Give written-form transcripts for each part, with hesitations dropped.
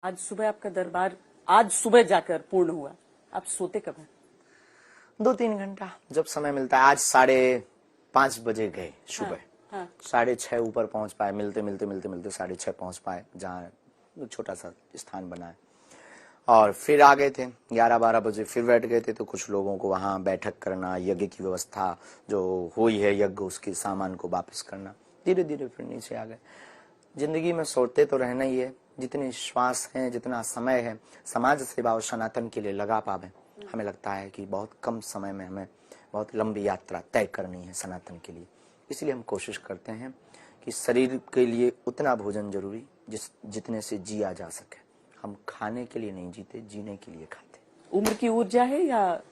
आज सुबह आपका दरबार आज सुबह जाकर पूर्ण हुआ, आप सोते कब हैं? 2-3 घंटा जब समय मिलता है। आज 5:30 बजे गए सुबह। हाँ। 6:30 ऊपर पहुंच पाए, मिलते 6:30 पहुंच पाए, जहाँ छोटा सा स्थान बना है। और फिर आ गए थे 11-12 बजे, फिर बैठ गए थे। तो कुछ लोगों को वहां बैठक करना, यज्ञ की व्यवस्था जो हुई है यज्ञ उसके सामान को वापस करना, धीरे धीरे फिर नीचे आ गए। जिंदगी में सोते तो रहना ही है। जितनी श्वास है, जितना समय है समाज सेवा और सनातन के लिए लगा पावे। हमें लगता है कि बहुत कम समय में हमें बहुत लंबी यात्रा तय करनी है सनातन के लिए। इसलिए हम कोशिश करते हैं कि शरीर के लिए उतना भोजन जरूरी जितने से जिया जा सके। हम खाने के लिए नहीं जीते, जीने के लिए खाते। उम्र की ऊर्जा है या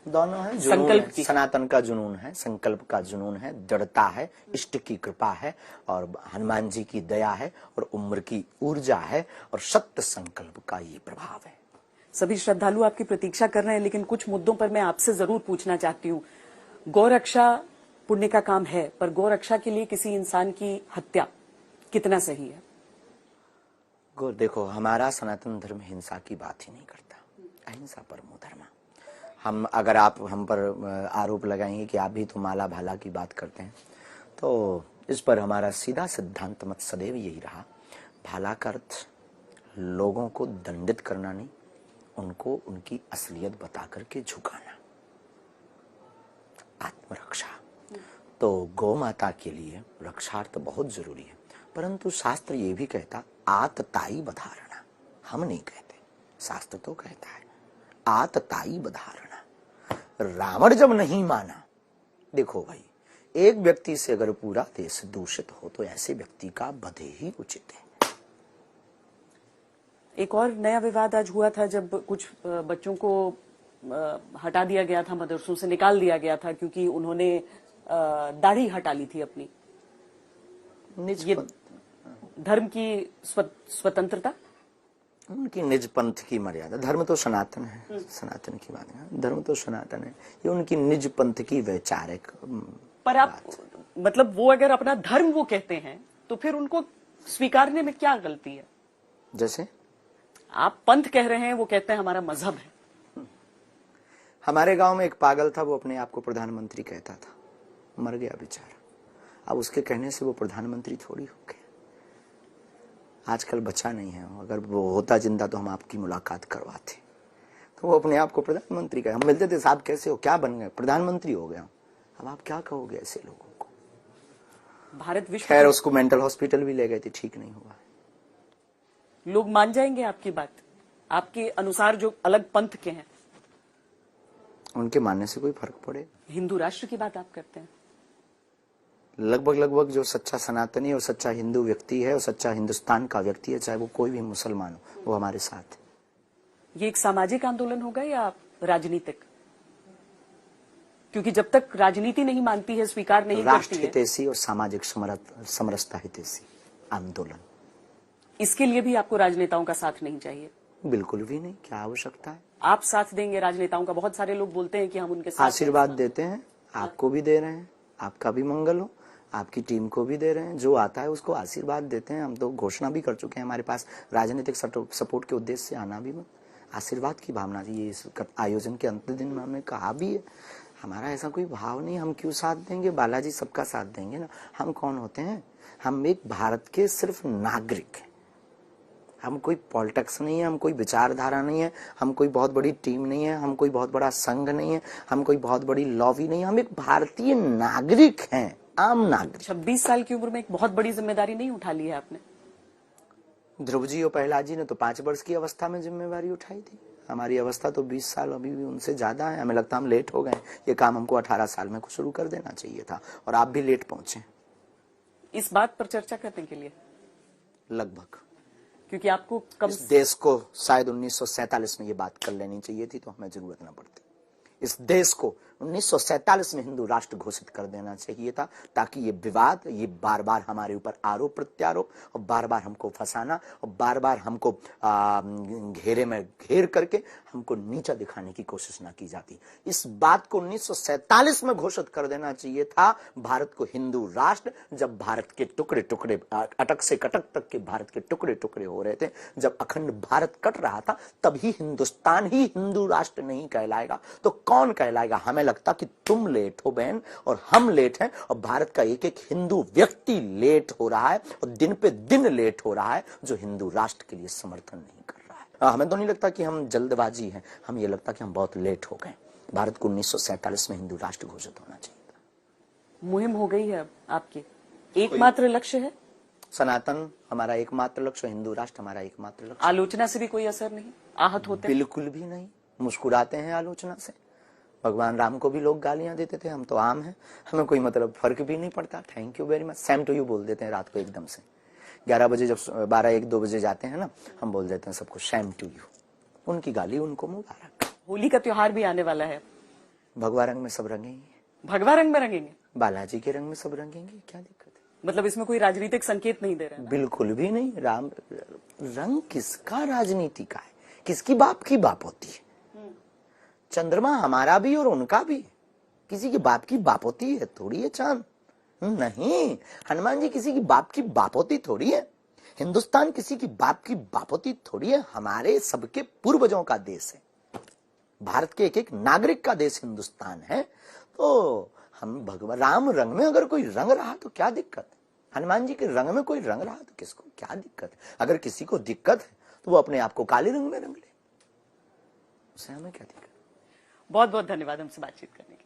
दोनों है, संकल्प की? सनातन का जुनून है, संकल्प का जुनून है, दृढ़ता है, इष्ट की कृपा है, और हनुमान जी की दया है, और उम्र की ऊर्जा है, और सत्य संकल्प का ये प्रभाव है। सभी श्रद्धालु आपकी प्रतीक्षा कर रहे हैं, लेकिन कुछ मुद्दों पर मैं आपसे जरूर पूछना चाहती हूँ। गौरक्षा पुण्य का काम है, पर गौरक्षा के लिए किसी इंसान की हत्या कितना सही है? देखो, हमारा सनातन धर्म हिंसा की बात ही नहीं करता। अहिंसा परमो धर्म। अगर आप हम पर आरोप लगाएंगे कि आप भी तो माला भाला की बात करते हैं, तो इस पर हमारा सीधा सिद्धांत मत सदैव यही रहा, भाला का अर्थ लोगों को दंडित करना नहीं, उनको उनकी असलियत बता करके झुकाना, आत्मरक्षा। तो गौ माता के लिए रक्षार्थ बहुत जरूरी है, परंतु शास्त्र ये भी कहता आतताई बधारणा। हम नहीं कहते, शास्त्र तो कहता है आतताई बधारणा। रावण जब नहीं माना, देखो भाई, एक व्यक्ति से अगर पूरा देश दूषित हो तो ऐसे व्यक्ति का वध ही उचित है। एक और नया विवाद आज हुआ था जब कुछ बच्चों को हटा दिया गया था, मदरसों से निकाल दिया गया था क्योंकि उन्होंने दाढ़ी हटा ली थी अपनी। ये धर्म की स्वतंत्रता, उनकी निज पंथ की मर्यादा। धर्म तो सनातन है, सनातन की बात है, धर्म तो सनातन है, ये उनकी निज पंथ की वैचारिक। पर आप मतलब वो अगर अपना धर्म वो कहते हैं तो फिर उनको स्वीकारने में क्या गलती है? जैसे आप पंथ कह रहे हैं, वो कहते हैं हमारा मजहब है। हमारे गांव में एक पागल था, वो अपने आप को प्रधानमंत्री कहता था, मर गया बेचारा। अब उसके कहने से वो प्रधानमंत्री थोड़ी हो गया। आजकल बचा नहीं है, अगर वो होता जिंदा तो हम आपकी मुलाकात करवाते। तो वो अपने आप को प्रधानमंत्री कहे। हम मिलते थे, साहब कैसे हो, क्या बन गए? प्रधानमंत्री हो गया। अब आप क्या कहोगे ऐसे लोगों को? भारत विश्व, खैर उसको मेंटल हॉस्पिटल भी ले गए थे, ठीक नहीं हुआ। लोग मान जाएंगे आपकी बात, आपके अनुसार जो अलग पंथ के हैं? उनके मानने से कोई फर्क पड़े? हिंदू राष्ट्र की बात आप करते हैं। लगभग जो सच्चा सनातनी और सच्चा हिंदू व्यक्ति है और सच्चा हिंदुस्तान का व्यक्ति है, चाहे वो कोई भी मुसलमान हो, वो हमारे साथ है। ये एक सामाजिक आंदोलन होगा या राजनीतिक? क्योंकि जब तक राजनीति नहीं मानती है, स्वीकार नहीं करती है, राष्ट्र हितैषी और सामाजिक समरसता हितैषी आंदोलन। इसके लिए भी आपको राजनेताओं का साथ नहीं चाहिए? बिल्कुल भी नहीं, क्या आवश्यकता है? आप साथ देंगे राजनेताओं का? बहुत सारे लोग बोलते हैं कि हम उनके साथ आशीर्वाद देते हैं, आपको भी दे रहे हैं, आपका भी मंगल हो, आपकी टीम को भी दे रहे हैं, जो आता है उसको आशीर्वाद देते हैं। हम तो घोषणा भी कर चुके हैं, हमारे पास राजनीतिक सपोर्ट के उद्देश्य से आना भी मत, आशीर्वाद की भावना थी। ये इस आयोजन के अंतिम दिन में हमने कहा भी है, हमारा ऐसा कोई भाव नहीं, हम क्यों साथ देंगे, बालाजी सबका साथ देंगे ना। हम कौन होते हैं? हम एक भारत के सिर्फ नागरिक हैं, हम कोई पॉलिटिक्स नहीं है, हम कोई विचारधारा नहीं है, हम कोई बहुत बड़ी टीम नहीं है, हम कोई बहुत बड़ा संघ नहीं है, हम कोई बहुत बड़ी लॉबी नहीं है, हम एक भारतीय नागरिक हैं, आम नागरिक। 26 साल की उम्र में एक बहुत बड़ी जिम्मेदारी नहीं उठा ली है आपने? ध्रुव जी और प्रहलाद जी ने तो 5 वर्ष की अवस्था में जिम्मेवारी उठाई थी। हमारी अवस्था तो 20 साल अभी भी उनसे ज्यादा है। हमें लगता है हम लेट हो गए, ये काम हमको 18 साल में शुरू कर देना चाहिए था, और आप भी लेट पहुंचे। इस बात पर चर्चा करने के लिए लगभग, क्योंकि आपको कम इस देश को शायद 1947 में ये बात कर लेनी चाहिए थी, तो हमें जरूरत न पड़ती। इस देश को 1947 में हिंदू राष्ट्र घोषित कर देना चाहिए था, ताकि ये विवाद, ये बार बार हमारे ऊपर आरोप प्रत्यारोप और बार बार हमको फंसाना और बार बार हमको घेरे में घेर करके हमको नीचा दिखाने की कोशिश ना की जाती। इस बात को 1947 में घोषित कर देना चाहिए था भारत को हिंदू राष्ट्र, जब भारत के टुकड़े टुकड़े, अटक से कटक तक के भारत के टुकड़े टुकड़े हो रहे थे, जब अखंड भारत कट रहा था, तभी हिंदुस्तान ही हिंदू राष्ट्र नहीं कहलाएगा तो कौन कहलाएगा। हमें लगता कि तुम लेट हो बहन और हम लेट हैं, और भारत का एक एक हिंदू व्यक्ति लेट हो रहा है और दिन पे दिन लेट हो रहा है, जो हिंदू राष्ट्र के लिए समर्थन नहीं कर रहा है। हमें तो नहीं लगता कि हम जल्दबाजी हैं, हमें यह लगता कि हम बहुत लेट हो गए। भारत को 1947 में हिंदू राष्ट्र घोषित होना चाहिए था। मुहिम हो गई है अब आपकी, एकमात्र लक्ष्य है सनातन हमारा एकमात्र लक्ष्य, हिंदू राष्ट्र हमारा एकमात्र लक्ष्य। आलोचना से भी कोई असर नहीं, आहत होते? बिल्कुल भी नहीं, मुस्कुराते हैं आलोचना से। भगवान राम को भी लोग गालियां देते थे, हम तो आम हैं, हमें कोई मतलब फर्क भी नहीं पड़ता। Thank you very much, same to you बोल देते हैं रात को एकदम से 11 बजे, जब 12-1-2 बजे जाते हैं ना, हम बोल देते हैं सबको सेम टू यू। उनकी गाली उनको मुबारक। होली का त्योहार भी आने वाला है, भगवा रंग में सब रंगेंगे। भगवा रंग में रंगेंगे? बालाजी के रंग में सब रंगेंगे, क्या दिक्कत है? मतलब इसमें कोई राजनीतिक संकेत नहीं दे रहे हैं? बिल्कुल भी नहीं। राम रंग किसका राजनीति का है? किसकी बाप की बाप होती है? चंद्रमा हमारा भी और उनका भी, किसी की बाप की बाप होती है थोड़ी है चांद? नहीं, हनुमान जी किसी की बाप की बाप होती थोड़ी है। हिंदुस्तान किसी की बाप की बाप होती थोड़ी है। हमारे सबके पूर्वजों का देश है, भारत के एक एक नागरिक का देश हिंदुस्तान है। तो हम भगवान राम रंग में अगर कोई रंग रहा तो क्या दिक्कत है? हनुमान जी के रंग में कोई रंग रहा तो किसको क्या दिक्कत है? अगर किसी को दिक्कत है तो वो अपने आप को काले रंग में रंग ले, उससे हमें क्या दिक्कत? बहुत बहुत धन्यवाद हमसे बातचीत करने के लिए।